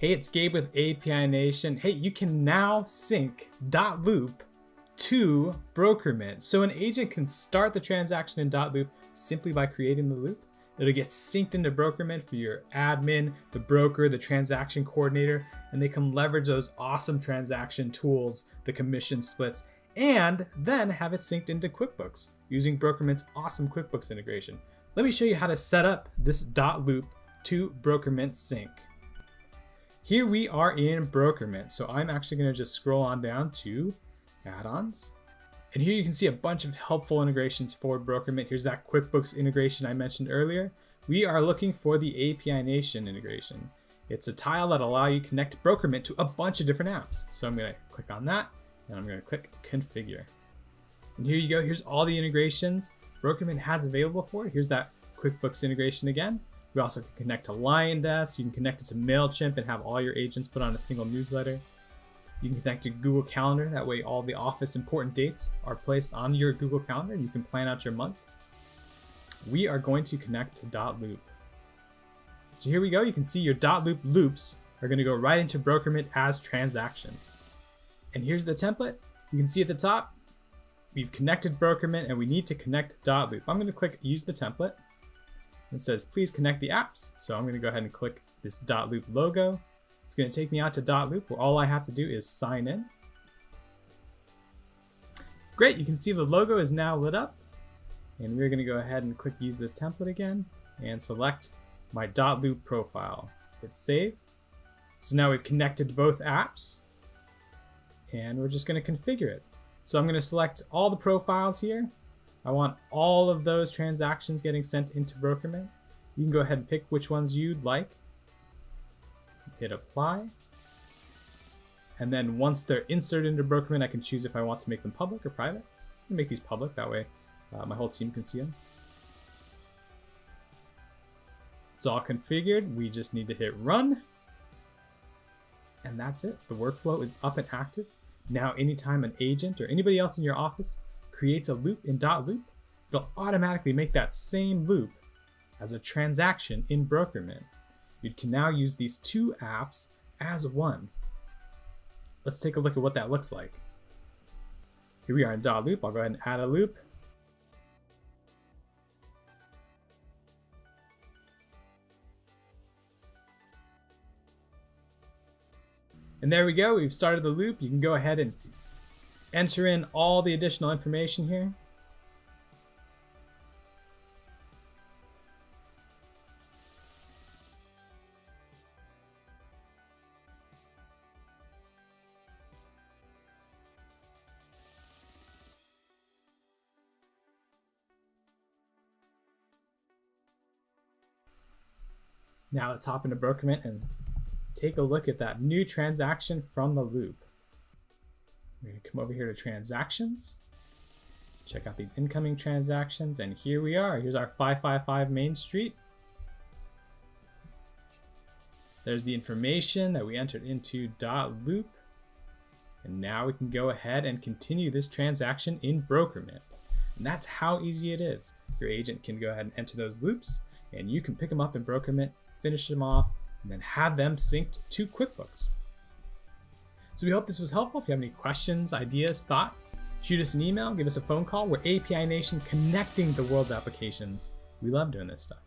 Hey, it's Gabe with API Nation. Hey, you can now sync dotloop to Brokermint. So an agent can start the transaction in dotloop simply by creating the loop. It'll get synced into Brokermint for your admin, the broker, the transaction coordinator, and they can leverage those awesome transaction tools, the commission splits, and then have it synced into QuickBooks using Brokermint's awesome QuickBooks integration. Let me show you how to set up this dotloop to Brokermint sync. Here we are in Brokermint. So I'm actually going to just scroll on down to add-ons. And here you can see a bunch of helpful integrations for Brokermint. Here's that QuickBooks integration I mentioned earlier. We are looking for the API Nation integration. It's a tile that allows you to connect Brokermint to a bunch of different apps. So I'm going to click on that and I'm going to click configure. And here you go. Here's all the integrations Brokermint has available for it. Here's that QuickBooks integration again. We also can connect to LionDesk. You can connect it to MailChimp and have all your agents put on a single newsletter. You can connect to Google Calendar. That way all the office important dates are placed on your Google Calendar. You can plan out your month. We are going to connect to dotloop. So here we go. You can see your dotloop loops are going to go right into Brokermint as transactions. And here's the template. You can see at the top, we've connected Brokermint and we need to connect dotloop. I'm going to click use the template. It says, please connect the apps. So I'm going to go ahead and click this dotloop logo. It's going to take me out to dotloop where all I have to do is sign in. Great, you can see the logo is now lit up. And we're going to go ahead and click use this template again and select my dotloop profile. Hit save. So now we've connected both apps and we're just going to configure it. So I'm going to select all the profiles here. I want all of those transactions getting sent into Brokermint. You can go ahead and pick which ones you'd like. Hit apply. And then once they're inserted into Brokermint, I can choose if I want to make them public or private. I can make these public, that way my whole team can see them. It's all configured. We just need to hit run. And that's it. The workflow is up and active. Now, anytime an agent or anybody else in your office creates a loop in dotloop, it'll automatically make that same loop as a transaction in Brokermint. You can now use these two apps as one. Let's take a look at what that looks like. Here we are in dotloop. I'll go ahead and add a loop. And there we go. We've started the loop. You can go ahead and enter in all the additional information here. Now let's hop into Brokermint and take a look at that new transaction from the loop. We're going to come over here to transactions, check out these incoming transactions, and here we are. Here's our 555 Main Street. There's the information that we entered into dotloop. And now we can go ahead and continue this transaction in Brokermint. And that's how easy it is. Your agent can go ahead and enter those loops, and you can pick them up in Brokermint, finish them off, and then have them synced to QuickBooks. So we hope this was helpful. If you have any questions, ideas, thoughts, shoot us an email, give us a phone call. We're API Nation, connecting the world's applications. We love doing this stuff.